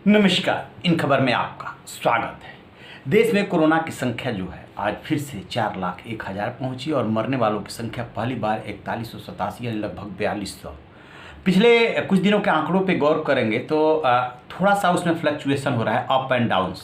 नमस्कार। इन खबर में आपका स्वागत है। देश में कोरोना की संख्या जो है आज फिर से 4,01,000 पहुंची और मरने वालों की संख्या पहली बार 4187 यानी लगभग 4200। पिछले कुछ दिनों के आंकड़ों पे गौर करेंगे तो थोड़ा सा उसमें फ्लक्चुएशन हो रहा है, अप एंड डाउन्स।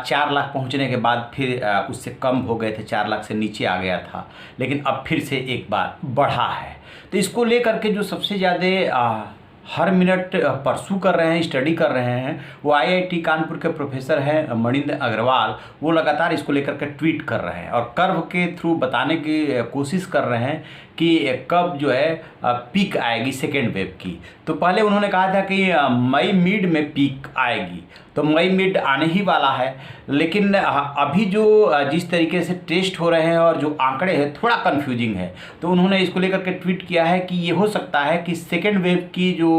4 लाख पहुंचने के बाद फिर उससे कम हो गए थे, 4 लाख से नीचे आ गया था, लेकिन अब फिर से एक बार बढ़ा है। तो इसको लेकर के जो सबसे ज़्यादा हर मिनट परसू कर रहे हैं, स्टडी कर रहे हैं, वो आईआईटी कानपुर के प्रोफेसर हैं मणिंद अग्रवाल। वो लगातार इसको लेकर के ट्वीट कर रहे हैं और कर्व के थ्रू बताने की कोशिश कर रहे हैं कि कब जो है पीक आएगी सेकेंड वेव की। तो पहले उन्होंने कहा था कि मई मिड में पीक आएगी, तो मई मिड आने ही वाला है, लेकिन अभी जो जिस तरीके से टेस्ट हो रहे हैं और जो आंकड़े हैं थोड़ा कंफ्यूजिंग है। तो उन्होंने इसको लेकर के ट्वीट किया है कि ये हो सकता है कि सेकेंड वेव की जो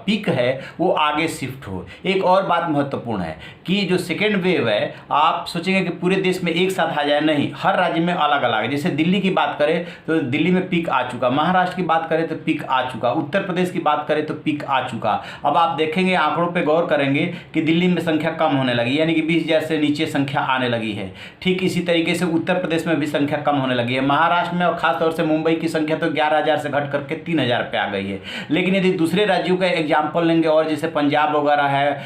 पीक है वो आगे शिफ्ट हो। एक और बात महत्वपूर्ण है कि जो सेकेंड वेव है, आप सोचेंगे कि पूरे देश में एक साथ आ जाए, नहीं, हर राज्य में अलग अलग है। जैसे दिल्ली की बात करें तो दिल्ली में पीक आ चुका, महाराष्ट्र की बात करें तो पीक आ चुका, उत्तर प्रदेश की बात करें तो पीक आ चुका। अब आप देखेंगे, आंकड़ों पे गौर करेंगे कि दिल्ली में संख्या कम होने लगी, यानी कि 20,000 से नीचे संख्या आने लगी है। ठीक इसी तरीके से उत्तर प्रदेश में भी संख्या कम होने लगी है। महाराष्ट्र में और खासतौर से मुंबई की संख्या तो 11,000 से घट करके 3,000 पे आ गई है। लेकिन यदि दूसरे राज्यों का एग्जाम्पल लेंगे, और जैसे पंजाब वगैरह है,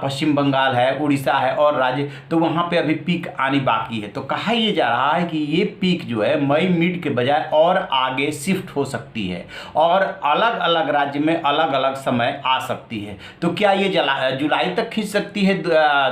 पश्चिम बंगाल है, उड़ीसा है और राज्य, तो वहाँ पे अभी पीक आनी बाकी है। तो कहा यह जा रहा है कि ये पीक जो है मई मिड के बजाय और आगे शिफ्ट हो सकती है और अलग अलग राज्य में अलग अलग समय आ सकती है। तो क्या ये जुलाई तक खींच सकती है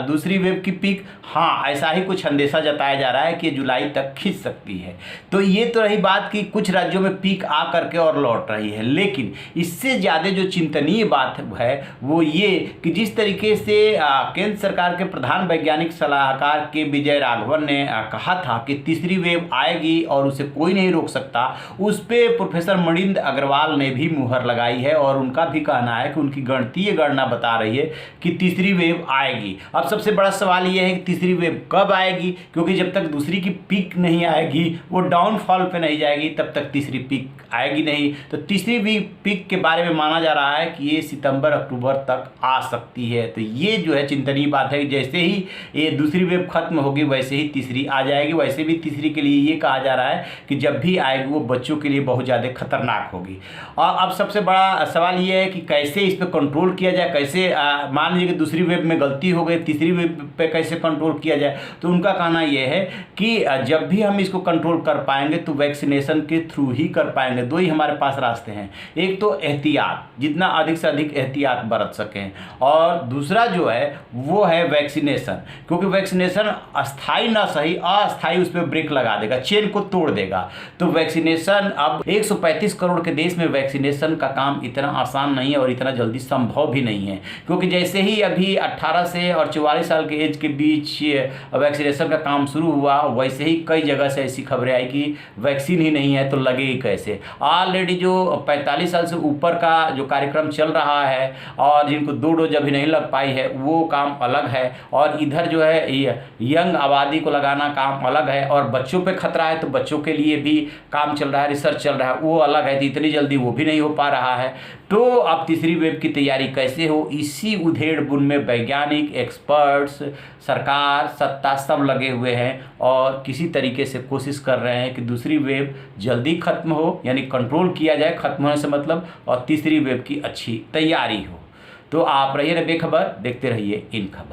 दूसरी वेव की पीक? हाँ, ऐसा ही कुछ अंदेशा जताया जा रहा है कि जुलाई तक खींच सकती है। तो ये तो रही बात कि कुछ राज्यों में पीक आ करके और लौट रही है, लेकिन इससे ज़्यादा जो चिंतनीय बात है वो ये कि जिस तरीके से केंद्र सरकार के प्रधान वैज्ञानिक सलाहकार के विजय राघवन ने कहा था कि तीसरी वेव आएगी और उसे कोई नहीं रोक सकता, उस पर प्रोफेसर मणिंद अग्रवाल ने भी मुहर लगाई है और उनका भी कहना है कि उनकी गणितीय गणना बता रही है कि तीसरी वेव आएगी। अब सबसे बड़ा सवाल यह है कि तीसरी वेव कब आएगी, क्योंकि जब तक दूसरी की पीक नहीं आएगी, वो डाउनफॉल पे नहीं जाएगी, तब तक तीसरी पीक आएगी नहीं। तो तीसरी भी पीक के बारे में माना जा रहा है कि ये सितंबर अक्टूबर तक आ सकती है। तो ये जो है चिंतनीय बात है कि जैसे ही ये दूसरी वेव खत्म होगी वैसे ही तीसरी आ जाएगी। वैसे भी तीसरी के लिए ये कहा जा रहा है कि जब भी आएगी वो बच्चों के लिए बहुत ज़्यादा खतरनाक होगी। और अब सबसे बड़ा सवाल ये है कि कैसे इस पर कंट्रोल किया जाए, कैसे मान लीजिए कि दूसरी वेव में गलती हो गई, तीसरी वेव पे कैसे कंट्रोल किया जाए। तो उनका कहना यह है कि जब भी हम इसको कंट्रोल कर पाएंगे तो वैक्सीनेशन के थ्रू ही कर पाएंगे। दो ही हमारे पास रास्ते हैं, एक तो एहतियात, जितना अधिक से अधिक एहतियात बरत सकें, और दूसरा जो है वो है वैक्सीनेशन, क्योंकि वैक्सीनेशन अस्थाई ना सही अस्थाई उस पर ब्रेक लगा देगा, चेन को तोड़ देगा। तो वैक्सीनेशन, अब 135 करोड़ के देश में वैक्सीनेशन का काम इतना आसान नहीं है और इतना जल्दी संभव भी नहीं है, क्योंकि जैसे ही अभी 18 से और 44 साल के एज के बीच वैक्सीनेशन का काम शुरू हुआ, वैसे ही कई जगह से ऐसी खबरें आई कि वैक्सीन ही नहीं है तो लगेगी कैसे। ऑलरेडी जो 45 साल से ऊपर का जो कार्यक्रम चल रहा है और जिनको 2 डोज अभी नहीं लग पाई है वो काम अलग है, और इधर जो है यंग आबादी को लगाना काम अलग है, और बच्चों पे खतरा है तो बच्चों के लिए भी काम चल रहा है, रिसर्च चल रहा है, वो अलग है। तो इतनी जल्दी वो भी नहीं हो पा रहा है। तो अब तीसरी वेव की तैयारी कैसे हो, इसी उधेड़ बुन में वैज्ञानिक, एक्सपर्ट्स, सरकार, सत्ता सब लगे हुए हैं और किसी तरीके से कोशिश कर रहे हैं कि दूसरी वेव जल्दी खत्म हो, यानी कंट्रोल किया जाए, खत्म होने से मतलब, और तीसरी वेव की अच्छी तैयारी हो। तो आप रहिए बेखबर, देखते रहिए इन खबर।